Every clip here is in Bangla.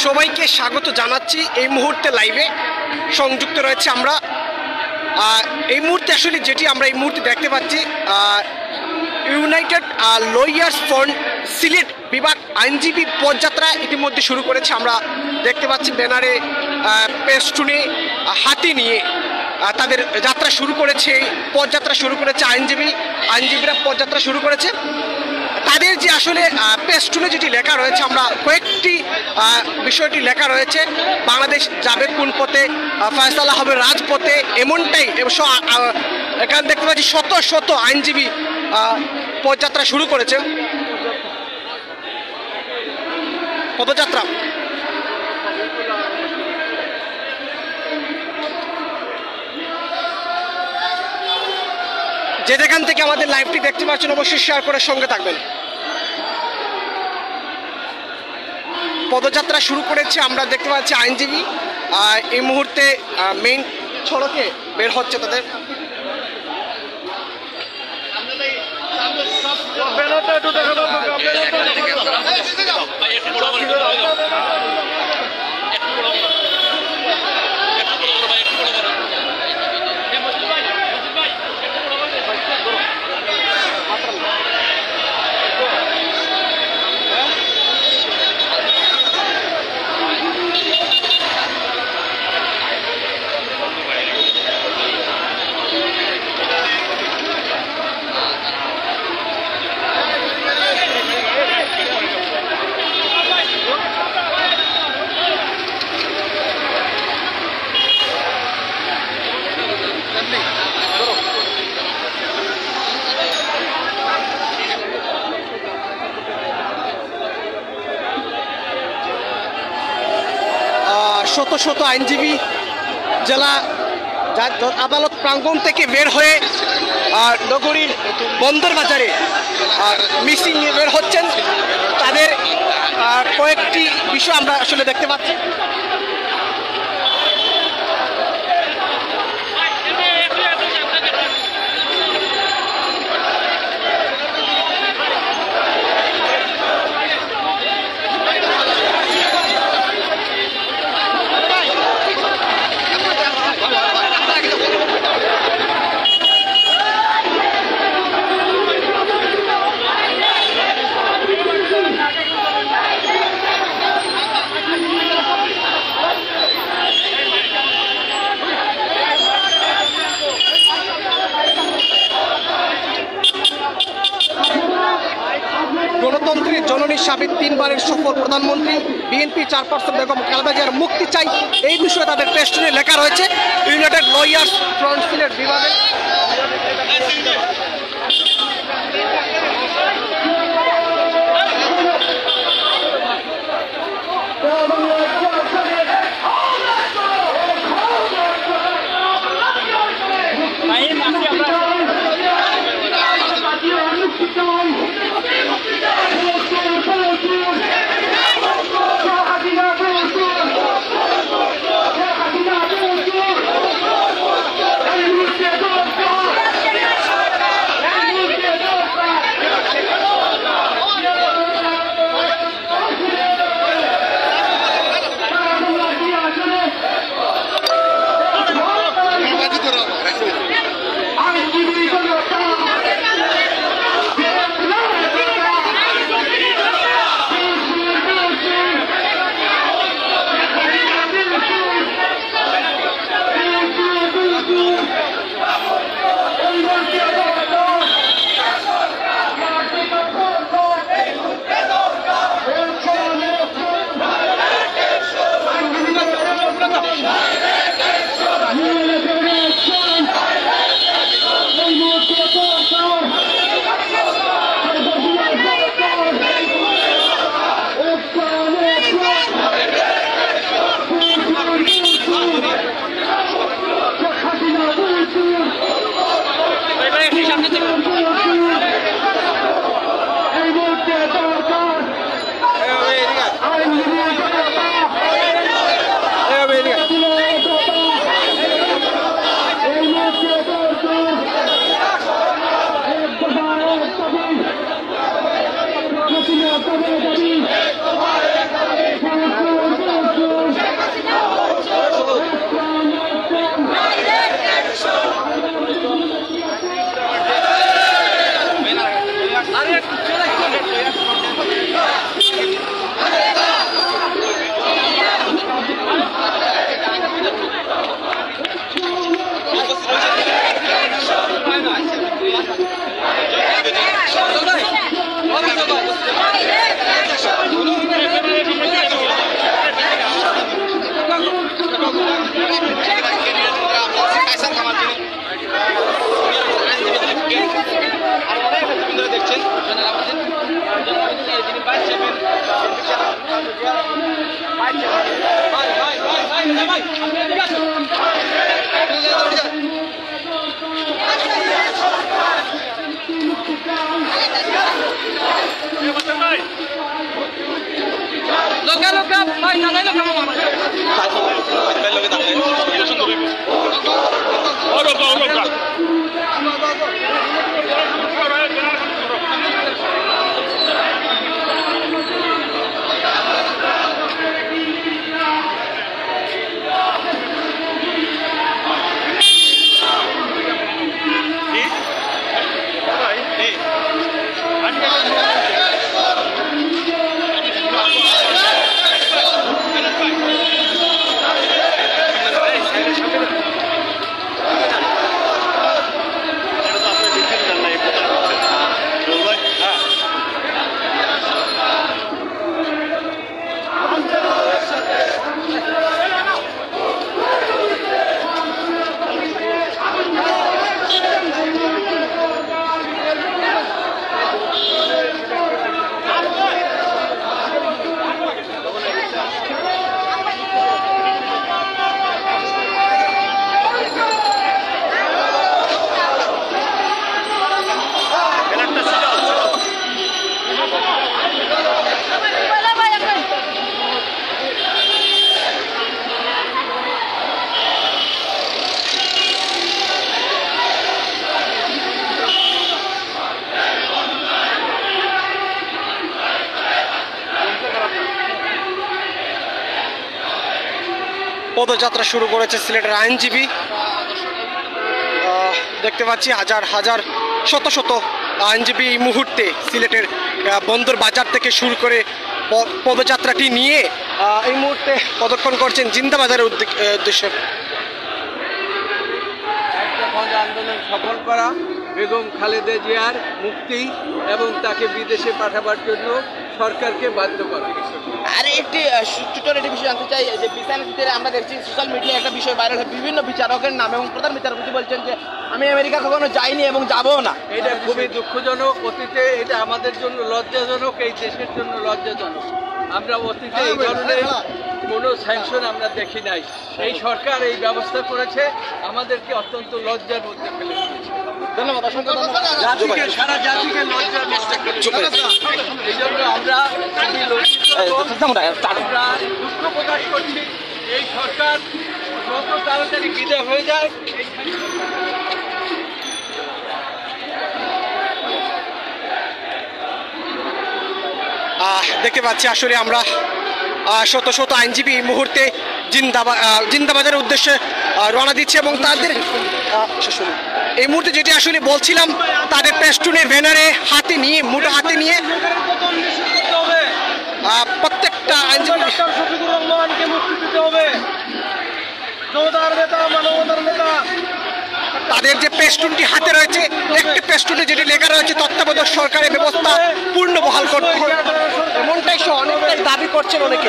সবাইকে স্বাগত জানাচ্ছি এই মুহূর্তে লাইভে সংযুক্ত রয়েছে আমরা। এই মুহূর্তে আসলে যেটি আমরা এই মুহূর্তে দেখতে পাচ্ছি, ইউনাইটেড লয়ার্স ফ্রন্ট সিলেট বিভাগ আইনজীবী পদযাত্রা ইতিমধ্যে শুরু করেছে। আমরা দেখতে পাচ্ছি ব্যানারে পেস্টুনে হাতি নিয়ে তাদের যাত্রা শুরু করেছে, পদযাত্রা শুরু করেছে। আইনজীবীরা পদযাত্রা শুরু করেছে। তাদের যে আসলে পেস্টুনে যেটি লেখা রয়েছে, আমরা কয়েকটি বিষয়টি লেখা রয়েছে, বাংলাদেশ যাবে কোন পথে, ফয়সালা হবে রাজপথে, এমনটাই। এখানে দেখতে পাচ্ছি শত শত আইনজীবী পদযাত্রা শুরু করেছে। পদযাত্রা যে যেখান থেকে আমাদের লাইভটি দেখতে পাচ্ছেন অবশ্যই শেয়ার করে সঙ্গে থাকবেন। পদযাত্রা শুরু করেছে, আমরা দেখতে পাচ্ছি আইনজীবী এই মুহূর্তে মেইন সড়কে বের হচ্ছে তাদের। শত শত আইনজীবী জেলা আদালত প্রাঙ্গণ থেকে বের হয়ে নগরীর বন্দর বাজারে মিছিল নিয়ে বের হচ্ছেন। তাদের কয়েকটি বিষয় আমরা আসলে দেখতে পাচ্ছি। গণতন্ত্রের জননী সাবেক 3 বারের সফল প্রধানমন্ত্রী বিএনপি চেয়ারপারসন বেগম খালেদা জিয়ার মুক্তি চাই, এই বিষয়ে তাদের পেস্টুনে লেখা রয়েছে। ইউনাইটেড লয়ার্স ফ্রন্ট সিলেট বিভাগে পদযাত্রা শুরু করেছে সিলেটের আইনজীবী। দেখতে পাচ্ছি হাজার হাজার শত শত আইনজীবী এই মুহূর্তে সিলেটের বন্দর বাজার থেকে শুরু করে পদযাত্রাটি নিয়ে এই মুহূর্তে প্রদক্ষিণ করছেন জিন্দাবাজারের উদ্দেশ্যে। আন্দোলন সফল করা, বেগম খালেদা জিয়ার মুক্তি এবং তাকে বিদেশে পাঠাবার জন্য সরকারকে বাধ্য করা। আর একটি ছোট একটি বিষয় জানতে চাই যে বিচারের ভিতরে আমরা দেখছি সোশ্যাল মিডিয়ায় একটা বিষয় ভাইরাল হয়, বিভিন্ন বিচারকের নাম এবং প্রধান বিচারপতি বলছেন যে আমি আমেরিকা কখনো যাইনি এবং যাবও না। এটা খুবই দুঃখজনক, অতীতে এটা আমাদের জন্য লজ্জাজনক, এই দেশের জন্য লজ্জাজনক। আমরা অতীতে এই ধরনের কোনো স্যাংশন আমরা দেখি নাই। এই সরকার এই ব্যবস্থা করেছে, আমাদেরকে অত্যন্ত লজ্জার মধ্যে ফেলে দিয়েছে। ধন্যবাদ, অসংখ্য ধন্যবাদ। সারা জাতিকে লজ্জার মধ্যে ফেলে দিয়েছে। এই জন্য আমরা দুঃখ প্রকাশ করছি। এই সরকার যত তাড়াতাড়ি বিদায় হয়ে যায়। দেখতে পাচ্ছি আসলে আমরা শত শত আইনজীবী এই মুহূর্তে জিন্দাবাজারের উদ্দেশ্যে রওনা দিচ্ছে এবং তাদের এই মুহূর্তে যেটি আসলে বলছিলাম, তাদের পেস্টুনে ব্যানারে হাতে নিয়ে মুঠো হাতে নিয়ে প্রত্যেকটা আইনজীবী তাদের যে পেস্টুনটি হাতে রয়েছে, একটি পেস্টুনে যেটি লেখা রয়েছে তত্ত্বাবধায়ক সরকারের ব্যবস্থা পূর্ণ বহাল করতে হবে, এমনটাই সহ অনেকটাই দাবি করছেন অনেকে।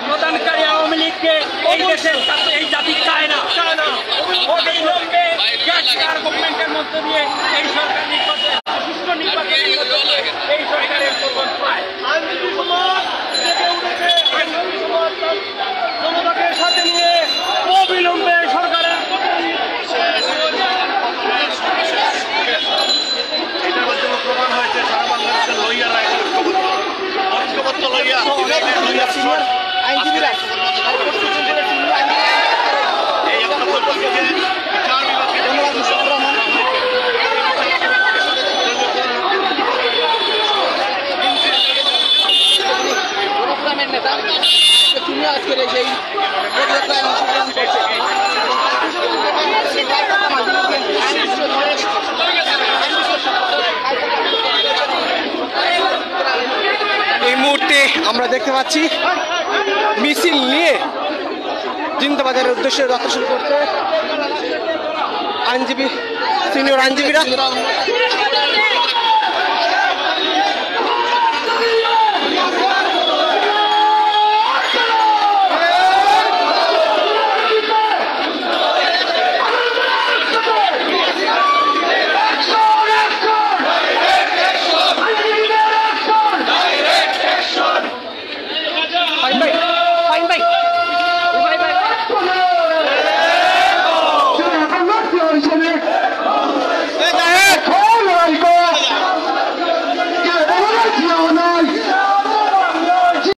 প্রদানকারী আওয়ামী লীগকে এই দেশের এই জাতি চায় না। গভর্নমেন্টের মধ্য দিয়ে এই সরকার নির্বাচন সুষ্ঠু নির্বাচনের এই সরকারের পতন চায়। জনতাকে সাথে নিয়ে অবিলম্বে সরকারের এটার মাধ্যমে প্রমাণ হয়েছে সারা বাংলাদেশের লইয়ারা ঐক্যবদ্ধ লইয়া আইনজীবীরা নেতা তুমিও আজকের সেই পদযাত্রায় অংশগ্রহণ করছে। এই মুহূর্তে আমরা দেখতে পাচ্ছি মিছিল নিয়ে জিন্দাবাজারের উদ্দেশ্যে যাত্রা শুরু করতে আইনজীবী সিনিয়র আইনজীবীরা।